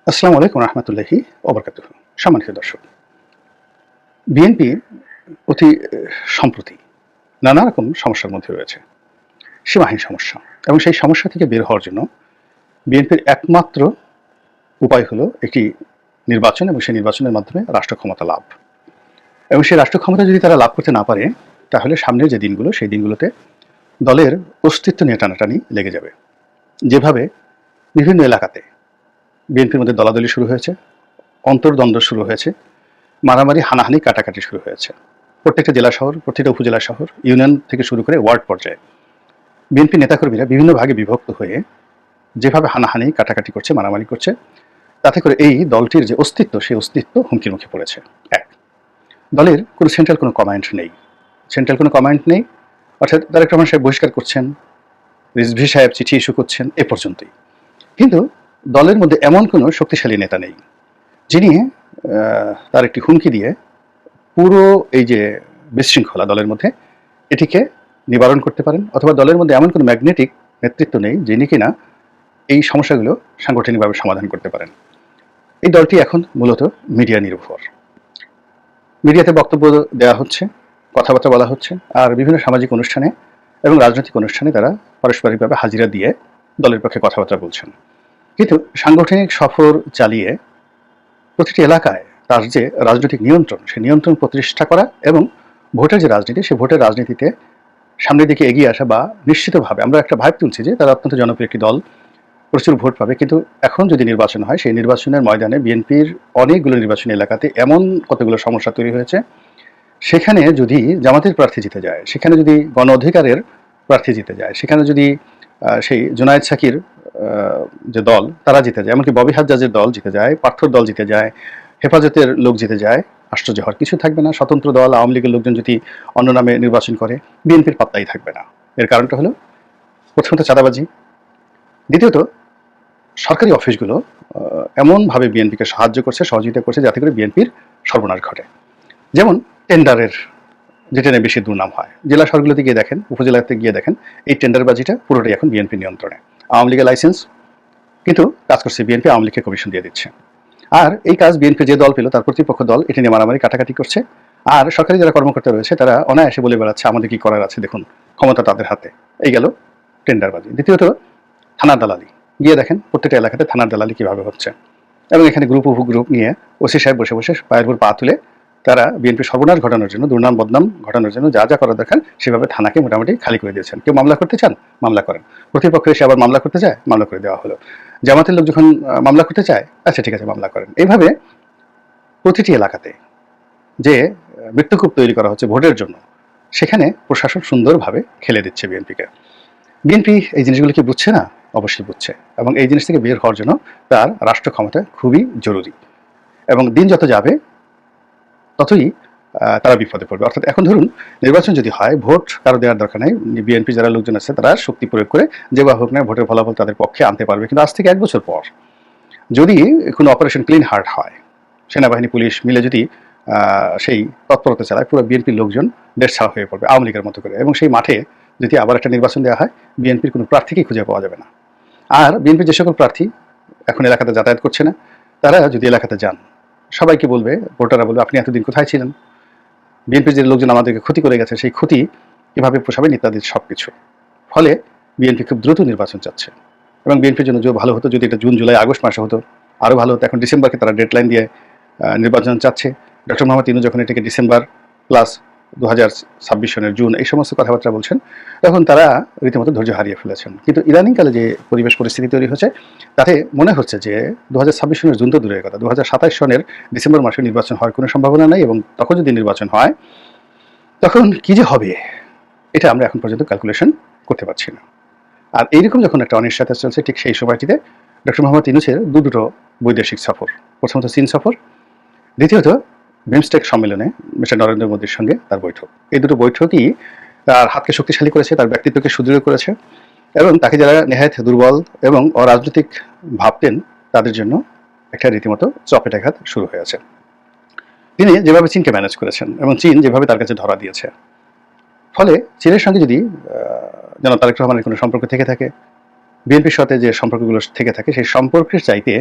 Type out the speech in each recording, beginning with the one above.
আসসালামু আলাইকুম রহমতুল্লাহি ওবরকাতুহু। সম্মানিত দর্শক, বিএনপি অতি সম্প্রতি নানা রকম সমস্যার মধ্যে রয়েছে, সীমাহীন সমস্যা। এবং সেই সমস্যা থেকে বের হওয়ার জন্য বিএনপির একমাত্র উপায় হলো একটি নির্বাচন, এবং সেই নির্বাচনের মাধ্যমে রাষ্ট্র ক্ষমতা লাভ। এবং সেই রাষ্ট্র ক্ষমতা যদি তারা লাভ করতে না পারে, তাহলে সামনের যে দিনগুলো, সেই দিনগুলোতে দলের অস্তিত্ব নিয়ে টানাটানি লেগে যাবে। যেভাবে বিভিন্ন এলাকাতে বিএনপির মধ্যে দলাদলি শুরু হয়েছে, অন্তর্দ্বন্দ্ব শুরু হয়েছে, মারামারি, হানাহানি, কাটাকাটি শুরু হয়েছে। প্রত্যেকটা জেলা শহর, প্রত্যেকটা উপজেলা শহর, ইউনিয়ন থেকে শুরু করে ওয়ার্ড পর্যায়ে বিএনপি নেতাকর্মীরা বিভিন্ন ভাগে বিভক্ত হয়ে যেভাবে হানাহানি, কাটাকাটি করছে, মারামারি করছে, তাতে করে এই দলটির যে অস্তিত্ব, সেই অস্তিত্ব হুমকির মুখে পড়েছে। এক, দলের কোনো সেন্ট্রাল কোনো কমান্ড নেই। সেন্ট্রাল কোনো কমান্ড নেই, অর্থাৎ তারেক রহমান সাহেব বহিষ্কার করছেন, রিজভী সাহেব চিঠি ইস্যু করছেন, এ পর্যন্তই। কিন্তু দলের মধ্যে এমন কোনো শক্তিশালী নেতা নেই যিনি তার একটি হুমকি দিয়ে পুরো এই যে বিশৃঙ্খলা দলের মধ্যে, এটিকে নিবারণ করতে পারেন, অথবা দলের মধ্যে এমন কোনো ম্যাগনেটিক নেতৃত্ব নেই যিনি কিনা এই সমস্যাগুলো সাংগঠনিকভাবে সমাধান করতে পারেন। এই দলটি এখন মূলত মিডিয়া নির্ভর। মিডিয়াতে বক্তব্য দেওয়া হচ্ছে, কথাবার্তা বলা হচ্ছে, আর বিভিন্ন সামাজিক অনুষ্ঠানে এবং রাজনৈতিক অনুষ্ঠানে তারা পারস্পরিকভাবে হাজিরা দিয়ে দলের পক্ষে কথাবার্তা বলছেন। কিন্তু সাংগঠনিক সফর চালিয়ে প্রতিটি এলাকায় তার যে রাজনৈতিক নিয়ন্ত্রণ, সেই নিয়ন্ত্রণ প্রতিষ্ঠা করা এবং ভোটের যে রাজনীতি, সেই ভোটের রাজনীতিতে সামনের দিকে এগিয়ে আসা, বা নিশ্চিতভাবে আমরা একটা ভাইব তুলছি যে তারা অত্যন্ত জনপ্রিয় একটি দল, প্রচুর ভোট পাবে। কিন্তু এখন যদি নির্বাচন হয়, সেই নির্বাচনের ময়দানে বিএনপির অনেকগুলো নির্বাচনী এলাকাতে এমন কতগুলো সমস্যা তৈরি হয়েছে, সেখানে যদি জামাতের প্রার্থী জিতে যায়, সেখানে যদি গণ অধিকারের প্রার্থী জিতে যায়, সেখানে যদি সেই জুনায়েদ সাকির যে দল তারা জিতে যায়, এমনকি ববি হাজ্জাজের দল জিতে যায়, পার্থর দল জিতে যায়, হেফাজতের লোক জিতে যায়, আশ্চর্য হওয়ার কিছু থাকবে না। স্বতন্ত্র দল, আওয়ামী লীগের লোকজন যদি অন্য নামে নির্বাচন করে, বিএনপির পাত্তাই থাকবে না। এর কারণটা হলো প্রথমত চাঁদাবাজি, দ্বিতীয়ত সরকারি অফিসগুলো এমনভাবে বিএনপিকে সাহায্য করছে, সহযোগিতা করছে, যাতে করে বিএনপির সর্বনাশ ঘটে। যেমন টেন্ডারের যেটা নিয়ে বেশি দুর্নাম হয়, জেলা শহরগুলোতে গিয়ে দেখেন, উপজেলাতে গিয়ে দেখেন, এই টেন্ডারবাজিটা পুরোটাই এখন বিএনপি নিয়ন্ত্রণে। আওয়ামী লীগের লাইসেন্স, কিন্তু কাজ করছে বিএনপি, আওয়ামী লীগকে কমিশন দিয়ে দিচ্ছে। আর এই কাজ বিএনপি যে দল পেল, তার প্রতিপক্ষ দল এটি নিয়ে মারামারি, কাটাকাটি করছে। আর সরকারি যারা কর্মকর্তা রয়েছে, তারা অনায়াসে বলে বেড়াচ্ছে আমাদের কি করার আছে, দেখুন ক্ষমতা তাদের হাতে। এই গেল টেন্ডারবাজি। দ্বিতীয়ত থানার দালালি, গিয়ে দেখেন প্রত্যেকটা এলাকাতে থানার দালালি কিভাবে হচ্ছে। এবং এখানে গ্রুপ গ্রুপ নিয়ে ওসি সাহেব বসে বসে পায়ের উপর পা তুলে তারা বিএনপি সর্বনাশ ঘটানোর জন্য, দুর্নাম বদনাম ঘটানোর জন্য যা যা করা দরকার সেভাবে থানাকে মোটামুটি খালি করে দিয়েছেন। কেউ মামলা করতে চান, মামলা করেন। প্রতিপক্ষ এসে আবার মামলা করতে চায়, মামলা করে দেওয়া হলো। জামাতের লোক যখন মামলা করতে চায়, আচ্ছা ঠিক আছে মামলা করেন। এইভাবে প্রতিটি এলাকাতে যে মৃত্যুকূপ তৈরি করা হচ্ছে ভোটের জন্য, সেখানে প্রশাসন সুন্দরভাবে খেলে দিচ্ছে বিএনপিকে। বিএনপি এই জিনিসগুলো কি বুঝছে না? অবশ্যই বুঝছে, এবং এই জিনিস থেকে বের হওয়ার জন্য তার রাষ্ট্র ক্ষমতা খুবই জরুরি। এবং দিন যত যাবে ততই তারা বিপদে পড়বে। অর্থাৎ এখন ধরুন নির্বাচন যদি হয়, ভোট কারো দেওয়ার দরকার নেই, বিএনপি যারা লোকজন আছে তারা শক্তি প্রয়োগ করে যে বা হোক না ভোটের ফলাফল তাদের পক্ষে আনতে পারবে। কিন্তু আজ থেকে 1 বছর পর যদি কোনো অপারেশন ক্লিন হার্ট হয়, সেনাবাহিনী পুলিশ মিলে যদি সেই তৎপরতা চালায়, পুরো বিএনপির লোকজন দেশ ছাড়া হয়ে পড়বে আওয়ামী লীগের মতো করে। এবং সেই মাঠে যদি আবার একটা নির্বাচন দেওয়া হয়, বিএনপির কোনো প্রার্থীকেই খুঁজে পাওয়া যাবে না। আর বিএনপির যে সকল প্রার্থী এখন এলাকাতে যাতায়াত করছে না, তারা যদি এলাকাতে যান, সবাইকে বলবে, ভোটাররা বলবে আপনি এতদিন কোথায় ছিলেন, বিএনপির যে লোকজন আমাদেরকে ক্ষতি করে গেছে, সেই ক্ষতি এভাবে পোষাবেন ইত্যাদি সব কিছু। ফলে বিএনপি খুব দ্রুত নির্বাচন চাচ্ছে। এবং বিএনপির জন্য যে ভালো হতো যদি এটা জুন, জুলাই, আগস্ট মাসে হতো, আরও ভালো হতো। এখন ডিসেম্বরকে তারা ডেডলাইন দিয়ে নির্বাচন চাচ্ছে। ডক্টর মোহাম্মদ ইউনূস যখন এটাকে ডিসেম্বর প্লাস 2026 সনের জুন এই সমস্ত কথাবার্তা বলছেন, তখন তারা রীতিমতো ধৈর্য হারিয়ে ফেলেছেন। কিন্তু ইদানিংকালে যে পরিবেশ পরিস্থিতি তৈরি হচ্ছে, তাতে মনে হচ্ছে যে 2026 সনের জুন তো দূরের কথা, 2027 সনের ডিসেম্বর মাসে নির্বাচন হওয়ার কোনো সম্ভাবনা নেই। এবং তখন যদি নির্বাচন হয়, তখন কী যে হবে, এটা আমরা এখন পর্যন্ত ক্যালকুলেশন করতে পারছি না। আর এইরকম যখন একটা অনিশ্চয়তা চলছে, ঠিক সেই সময়টিতে ডক্টর মোহাম্মদ ইউনূসের দুটো বৈদেশিক সফর, প্রথমত চীন সফর, দ্বিতীয়ত বিমস্টেক সম্মেলনে মিস্টার নরেন্দ্র মোদীর সঙ্গে তার বৈঠক। এই দুটো বৈঠকই তার হাতকে শক্তিশালী করেছে, তার ব্যক্তিত্বকে সুদৃঢ় করেছে, এবং তাকে যারা নেহায়েত দুর্বল এবং অরাজনৈতিক ভাবতেন, তাদের জন্য একটা রীতিমতো চপেটাঘাত শুরু হয়েছে। তিনি যেভাবে চীনকে ম্যানেজ করেছেন এবং চীন যেভাবে তার কাছে ধরা দিয়েছে, ফলে চীনের সঙ্গে যদি জনাব তারেক রহমানের কোনো সম্পর্ক থেকে থাকে, বিএনপির সাথে যে সম্পর্কগুলো থেকে থাকে, সেই সম্পর্কের চাইতে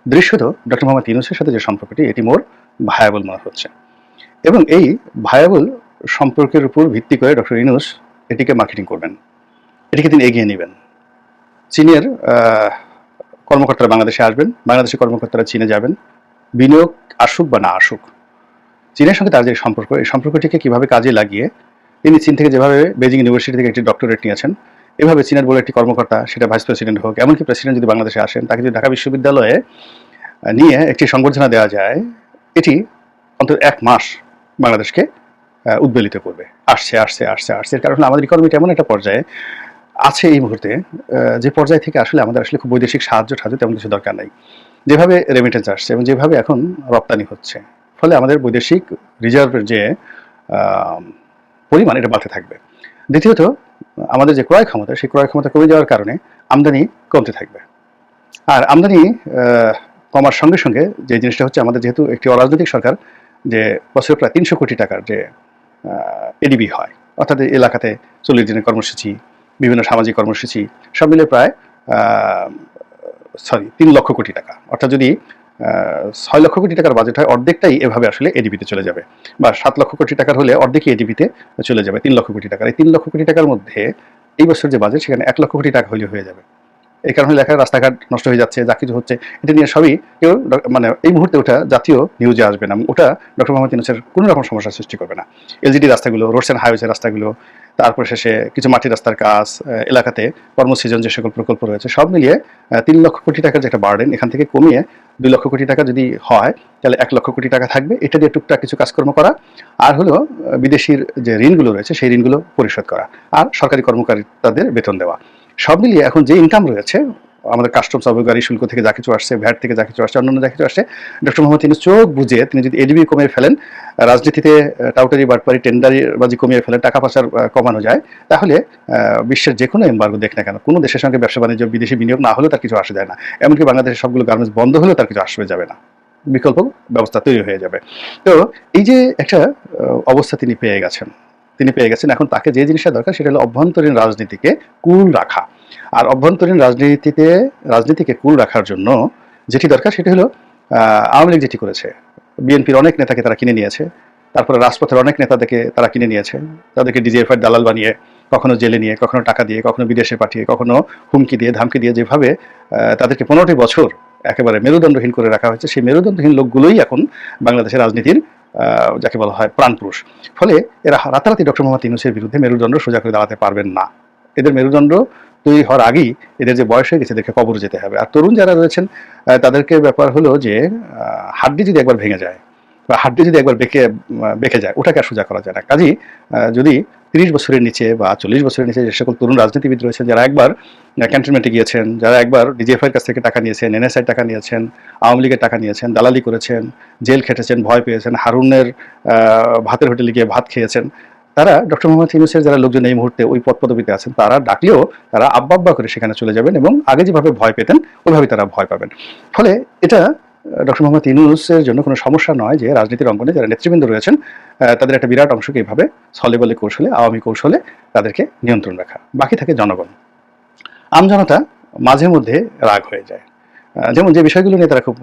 দৃশ্যত ডক্টর মোহাম্মদ ইউনূসের সাথে যে সম্পর্কটি এটি মোর ভায়াবল মনে হচ্ছে, এবং এই ভায়াবল সম্পর্কের উপর ভিত্তি করে ডক্টর ইউনূস এটিকে মার্কেটিং করবেন, এটিকে তিনি এগিয়ে নেবেন। চীনের কর্মকর্তারা বাংলাদেশে আসবেন, বাংলাদেশের কর্মকর্তারা চীনে যাবেন, বিনিয়োগ আসুক বা না আসুক, চীনের সঙ্গে তার যে সম্পর্ক, এই সম্পর্কটিকে কীভাবে কাজে লাগিয়ে তিনি চীন থেকে যেভাবে বেজিং ইউনিভার্সিটি থেকে একটি ডক্টরেট নিয়েছেন, এভাবে চীনের বলে একটি কর্মকর্তা, সেটা ভাইস প্রেসিডেন্ট হোক, এমনকি প্রেসিডেন্ট যদি বাংলাদেশে আসেন, তাকে যদি ঢাকা বিশ্ববিদ্যালয়ে নিয়ে একটি সংবর্ধনা দেওয়া যায়, এটি অন্তত 1 মাস বাংলাদেশকে উদ্বেলিত করবে। আসছে আসছে আসছে আসছে এর কারণ আমাদের ইকোনমিটা এমন একটা পর্যায়ে আছে এই মুহূর্তে, যে পর্যায় থেকে আসলে আমাদের আসলে খুব বৈদেশিক সাহায্য তেমন কিছু দরকার নাই। যেভাবে রেমিটেন্স আসছে এবং যেভাবে এখন রপ্তানি হচ্ছে, ফলে আমাদের বৈদেশিক রিজার্ভের যে পরিমাণ, এটা বাড়তে থাকবে। দ্বিতীয়ত, আমাদের যে ক্রয় ক্ষমতা, সেই ক্রয় ক্ষমতা কমে যাওয়ার কারণে আমদানি কমতে থাকবে। আর আমদানি কমার সঙ্গে সঙ্গে যে জিনিসটা হচ্ছে, আমাদের যেহেতু একটি অরাজনৈতিক সরকার, যে বছরে প্রায় 300 কোটি টাকার যে এডিবি হয়, অর্থাৎ এলাকাতে 40 দিনের কর্মসূচি, বিভিন্ন সামাজিক কর্মসূচি সব মিলে প্রায় 3 লক্ষ কোটি টাকা, অর্থাৎ যদি 6 লক্ষ কোটি টাকার বাজেট হয়, অর্ধেকটাই এভাবে আসলে এডিবিতে চলে যাবে, বা 7 লক্ষ কোটি টাকার হলে অর্ধেকই এডিবিতে চলে যাবে 3 লক্ষ কোটি টাকার। এই 3 লক্ষ কোটি টাকার মধ্যে এই বছর যে বাজেট, সেখানে 1 লক্ষ কোটি টাকা হলে হয়ে যাবে। এই কারণে লেখার রাস্তাঘাট নষ্ট হয়ে যাচ্ছে, যা কিছু হচ্ছে, এটা নিয়ে সবই কেউ মানে এই মুহূর্তে ওটা জাতীয় নিউজে আসবে না, ওটা ডক্টর মোহাম্মদ ইউনূসের কোনো রকম সমস্যার সৃষ্টি করবে না। এলজিডি রাস্তাগুলো, রোডস অ্যান্ড হাইওয়েজের রাস্তাগুলো, তারপর শেষে কিছু মাটির রাস্তার কাজ, এলাকাতে কর্মসৃজন যে সকল প্রকল্প রয়েছে, সব মিলিয়ে 3 লক্ষ কোটি টাকার যে একটা বার্ডেন, এখান থেকে কমিয়ে 2 লক্ষ কোটি টাকা যদি হয়, তাহলে 1 লক্ষ কোটি টাকা থাকবে। এটা দিয়ে টুকটাক কিছু কাজকর্ম করা, আর হলো বিদেশির যে ঋণগুলো রয়েছে সেই ঋণগুলো পরিশোধ করা, আর সরকারি কর্মকর্তাদের বেতন দেওয়া। সব মিলিয়ে এখন যে ইনকাম রয়েছে, আমাদের কাস্টমস, আবগারি শুল্ক থেকে যা কিছু আসছে, ভ্যাট থেকে যা কিছু আসছে, অন্যান্য যা কিছু আসছে, ডক্টর মোহাম্মদ ইউনূস চোখ বুঝে তিনি যদি এডিবি কমিয়ে ফেলেন, রাজনীতিতে টাউটারি, বাটপারি, টেন্ডারিবাজি কমিয়ে ফেলেন, টাকা পয়সার কমানো যায়, তাহলে বিশ্বের যে কোনো এম্বার্গো দেখ না কেন, কোনো দেশের সঙ্গে ব্যবসা বাণিজ্য, বিদেশি বিনিয়োগ না হলেও তার কিছু আসে যায় না। এমনকি বাংলাদেশের সবগুলো গার্মেন্টস বন্ধ হলেও তার কিছু আসবে যাবে না, বিকল্প ব্যবস্থা তৈরি হয়ে যাবে। তো এই যে একটা অবস্থা তিনি পেয়ে গেছেন, এখন তাকে যে জিনিসটা দরকার, সেটা হলো অভ্যন্তরীণ রাজনীতিকে কুল রাখা। আর অভ্যন্তরীণ রাজনীতিকে কুল রাখার জন্য যেটি দরকার, সেটি হলো আওয়ামী লীগ যেটি করেছে, বিএনপির অনেক নেতাকে তারা কিনে নিয়েছে, তারপরে রাজপথের অনেক নেতাদেরকে তারা কিনে নিয়েছে, তাদেরকে ডিজিএফআই দালাল বানিয়ে, কখনো জেলে নিয়ে, কখনো টাকা দিয়ে, কখনো বিদেশে পাঠিয়ে, কখনো হুমকি দিয়ে, ধামকি দিয়ে, যেভাবে তাদেরকে 15টি বছর একেবারে মেরুদণ্ডহীন করে রাখা হয়েছে, সেই মেরুদণ্ডহীন লোকগুলোই এখন বাংলাদেশের রাজনীতির যাকে বলা হয় প্রাণপুরুষ। ফলে এরা রাতারাতি ডক্টর মোহাম্মদ ইউনূসের বিরুদ্ধে মেরুদণ্ড সোজা করে দাঁড়াতে পারবেন না। এদের মেরুদণ্ড তৈরি হওয়ার আগেই এদের যে বয়স হয়ে গেছে, এদেরকে কবর যেতে হবে। আর তরুণ যারা রয়েছেন, তাদেরকে ব্যাপার হলো যে হাড্ডি যদি একবার ভেঙে যায়, বা হাড্ডি যদি একবার বেঁকে যায়, ওটাকে আর সোজা করা যায় না। কাজেই যদি 30 বছরের নিচে বা 40 বছরের নিচে যে সকল তরুণ রাজনীতিবিদ রয়েছেন, যারা একবার ক্যান্টনমেন্টে গিয়েছেন, যারা একবার ডিজিএফআইয়ের কাছ থেকে টাকা নিয়েছেন, এনএসআই টাকা নিয়েছেন, আওয়ামী লীগের টাকা নিয়েছেন, দালালি করেছেন, জেল খেটেছেন, ভয় পেয়েছেন, হারুনের ভাতের হোটেলে গিয়ে ভাত খেয়েছেন, তারা ডক্টর মোহাম্মদ ইউনূসের যারা লোকজন এই মুহূর্তে ওই পদ পদবিতে আছেন, তারা ডাকলেও তারা আব্বা আব্বা করে সেখানে চলে যাবেন, এবং আগে যেভাবে ভয় পেতেন ওইভাবে তারা ভয় পাবেন। ফলে এটা ডক্টর মোহাম্মদ ইউনূসের জন্য কোনো সমস্যা নয় যে রাজনীতির অঙ্গনে যারা নেতৃবৃন্দ রয়েছেন, তাদের একটা বিরাট অংশকে এইভাবে ছলে বলে কৌশলে, আওয়ামী কৌশলে তাদেরকে নিয়ন্ত্রণ রাখা। বাকি থাকে জনগণ। আমজনতা মাঝে মধ্যে রাগ হয়ে যায়। যেমন যে বিষয়গুলো নিয়ে তারা খুব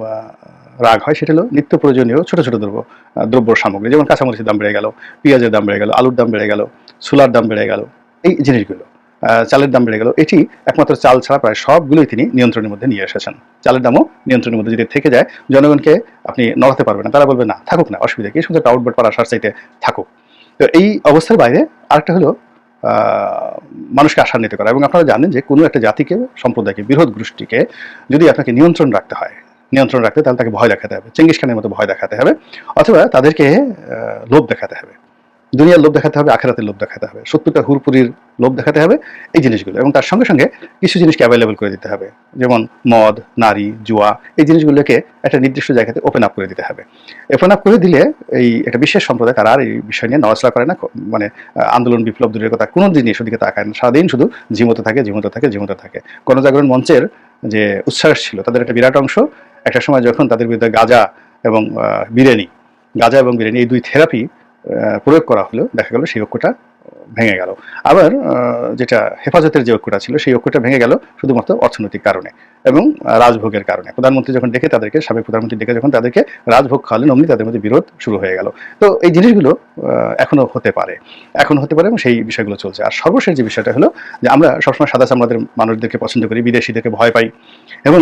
রাগ হয়, সেটা হলো নিত্য প্রয়োজনীয় ছোট ছোট দ্রব্য সামগ্রী, যেমন কাঁচামরিচের দাম বেড়ে গেল, পেঁয়াজের দাম বেড়ে গেল, আলুর দাম বেড়ে গেল, ছোলার দাম বেড়ে গেল, এই জিনিসগুলো, চালের দাম বেড়ে গেল। এটি একমাত্র চাল ছাড়া প্রায় সবগুলোই তিনি নিয়ন্ত্রণের মধ্যে নিয়ে এসেছেন। চালের দামও নিয়ন্ত্রণের মধ্যে যদি থেকে যায়, জনগণকে আপনি নড়াতে পারবেন না, তারা বলবে না থাকুক না, অসুবিধা কি, শুধু একটা আউটবাট পাড়া আসার চাইতে থাকুক। তো এই অবস্থার বাইরে আরেকটা হলো মানুষকে আশান্বিত করা। এবং আপনারা জানেন যে কোনো একটা জাতিকে, সম্প্রদায়কে, বৃহৎ গোষ্ঠীকে যদি আপনাকে নিয়ন্ত্রণ রাখতে হয়, তাহলে তাকে ভয় দেখাতে হবে, চেঙ্গিস খানের মতো ভয় দেখাতে হবে, অথবা তাদেরকে লোভ দেখাতে হবে, দুনিয়ার লোভ দেখাতে হবে, আখেরাতের লোভ দেখাতে হবে, সত্যটা হুরপুরির লোভ দেখাতে হবে, এই জিনিসগুলো। এবং তার সঙ্গে সঙ্গে কিছু জিনিসকে অ্যাভেলেবল করে দিতে হবে, যেমন মদ, নারী, জুয়া, এই জিনিসগুলোকে একটা নির্দিষ্ট জায়গাতে ওপেন আপ করে দিতে হবে। ওপেন আপ করে দিলে এই একটা বিশেষ সম্প্রদায়, তারা আর এই বিষয় নিয়ে নড়াচড়া করে না, মানে আন্দোলন বিপ্লব দূরের কথা, কোনো জিনিস ওদিকে তাকায় না, সারাদিন শুধু ঝিমোতে থাকে। গণজাগরণ মঞ্চের যে উচ্ছ্বাস ছিল, তাদের একটা বিরাট অংশ একটা সময় যখন তাদের বিরুদ্ধে গাঁজা এবং বিরিয়ানি, এই দুই থেরাপি প্রয়োগ করা হলো, দেখা গেল সেই ঐক্যটা ভেঙে গেল। আবার যেটা হেফাজতের যে ঐক্যটা ছিল সেই ঐক্যটা ভেঙে গেল শুধুমাত্র অর্থনৈতিক কারণে এবং রাজভোগের কারণে। প্রধানমন্ত্রী যখন ডেকে তাদেরকে, সাবেক প্রধানমন্ত্রী ডেকে যখন তাদেরকে রাজভোগ খাওয়ালেন, অমনি তাদের মধ্যে বিরোধ শুরু হয়ে গেল। তো এই জিনিসগুলো এখনো হতে পারে, এবং সেই বিষয়গুলো চলছে। আর সর্বশেষ যে বিষয়টা হলো যে আমরা সবসময় সাদা চামড়াদের মানুষদেরকে পছন্দ করি, বিদেশিদেরকে ভয় পাই, এবং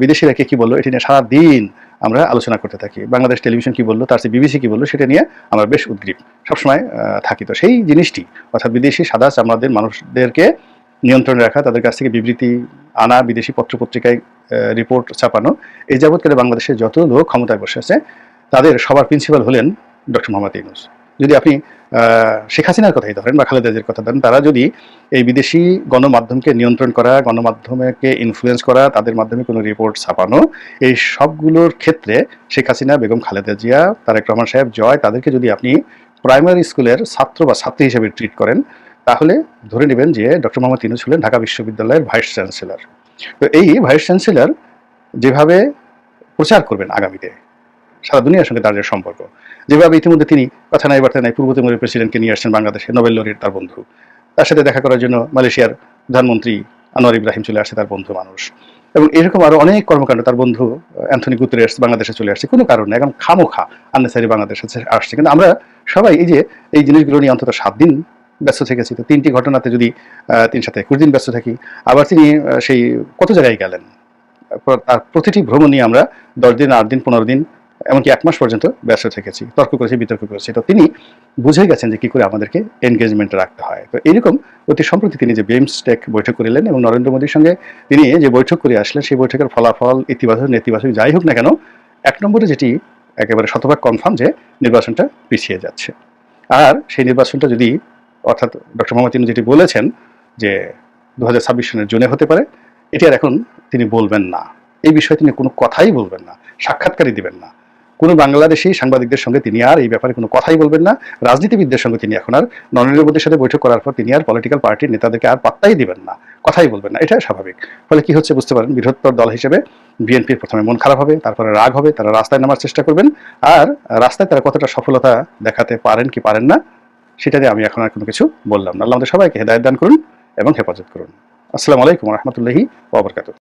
বিদেশিরা কে কি বললো এটি নিয়ে সারাদিন আমরা আলোচনা করতে থাকি। বাংলাদেশ টেলিভিশন কি বললো, তার চেয়ে বিবিসি কি বললো, সেটা নিয়ে আমরা বেশ উদ্গ্রীব সবসময় থাকি। তো সেই জিনিসটি, অর্থাৎ বিদেশি সাদা চামড়াদের মানুষদেরকে নিয়ন্ত্রণে রাখা, তাদের কাছ থেকে বিবৃতি আনা, বিদেশি পত্রপত্রিকায় রিপোর্ট ছাপানো, এই যাবৎকালে বাংলাদেশে যত লোক ক্ষমতায় বসে আছে তাদের সবার প্রিন্সিপাল হলেন ডক্টর মোহাম্মদ ইউনূস। যদি আপনি শেখ হাসিনার কথাই ধরেন বা খালেদা জিয়ার কথা ধরেন, তারা যদি এই বিদেশি গণমাধ্যমকে নিয়ন্ত্রণ করা, গণমাধ্যমকে ইনফ্লুয়েন্স করা, তাদের মাধ্যমে কোনো রিপোর্ট ছাপানো, এই সবগুলোর ক্ষেত্রে শেখ হাসিনা, বেগম খালেদা জিয়া, তারেক রহমান সাহেব, জয়, তাদেরকে যদি আপনি প্রাইমারি স্কুলের ছাত্র বা ছাত্রী হিসেবে ট্রিট করেন, তাহলে ধরে নেবেন যে ডক্টর মোহাম্মদ ইউনূস হলেন ঢাকা বিশ্ববিদ্যালয়ের ভাইস চ্যান্সেলর। তো এই ভাইস চ্যান্সেলর যেভাবে প্রচার করবেন আগামীতে সারা দুনিয়ার সঙ্গে তার যে সম্পর্ক, যেভাবে ইতিমধ্যে তিনি কথা নাই বার্তা নাই পূর্ব তিমুরের প্রেসিডেন্টকে নিয়ে আসছেন বাংলাদেশে, নোবেল লরির তার বন্ধু, তার সাথে দেখা করার জন্য মালয়েশিয়ার প্রধানমন্ত্রী আনোয়ার ইব্রাহিম চলে আসছে, তার বন্ধু মানুষ, এবং এরকম আরো অনেক কর্মকাণ্ড, তার বন্ধু অ্যান্থনি গুতেরেস বাংলাদেশে চলে আসছে কোনো কারণে, এখন খামোখা আননেসারি বাংলাদেশে আসছে। কিন্তু আমরা সবাই এই জিনিসগুলো নিয়ে অন্তত 7 দিন ব্যস্ত থেকেছি। তো 3টি ঘটনাতে যদি 3 সাথে 21 দিন ব্যস্ত থাকি, আবার তিনি সেই কত জায়গায় গেলেন, তার প্রতিটি ভ্রমণ নিয়ে আমরা 10 দিন, 8 দিন, 15 দিন, এমনকি 1 মাস পর্যন্ত ব্যস্ত থেকেছি, তর্ক করেছি, বিতর্ক করেছি। তো তিনি বুঝে গেছেন যে কি করে আমাদেরকে এনগেজমেন্টে রাখতে হয়। তো এরকম অতি সম্প্রতি তিনি যে বিমস্টেক বৈঠক করিলেন এবং নরেন্দ্র মোদীর সঙ্গে তিনি যে বৈঠক করে আসলেন, সেই বৈঠকের ফলাফল ইতিবাচক নেতিবাচক যাই হোক না কেন, 1 নম্বরে যেটি একেবারে শতভাগ কনফার্ম যে নির্বাচনটা পিছিয়ে যাচ্ছে। আর সেই নির্বাচনটা যদি, অর্থাৎ ডক্টর মোহাম্মদ ইউনূস যেটি বলেছেন যে 2026 সনের জুনে হতে পারে, এটি আর এখন তিনি বলবেন না। এই বিষয়ে তিনি কোনো কথাই বলবেন না, সাক্ষাৎকারই দিবেন না। কোনো বাংলাদেশি সাংবাদিকদের সঙ্গে তিনি আর এই ব্যাপারে কোনো কথাই বলবেন না। রাজনীতিবিদদের সঙ্গে তিনি এখন আর, নরেন্দ্র মোদীর সাথে বৈঠক করার পর তিনি আর পলিটিক্যাল পার্টির নেতাদেরকে আর পাত্তাই দিবেন না, কথাই বলবেন না। এটাই স্বাভাবিক। ফলে কি হচ্ছে বুঝতে পারেন, বৃহত্তর দল হিসেবে বিএনপির প্রথমে মন খারাপ হবে, তারপরে রাগ হবে, তারা রাস্তায় নামার চেষ্টা করবেন। আর রাস্তায় তারা কতটা সফলতা দেখাতে পারেন কি পারেন না, সেটা দিয়ে আমি এখন আর কোনো কিছু বললাম না। আল্লাহ আমাদের সবাইকে হেদায়েত দান করুন এবং হেফাজত করুন। আসসালামু আলাইকুম ওয়া রাহমাতুল্লাহি ওয়া বারাকাতুহু।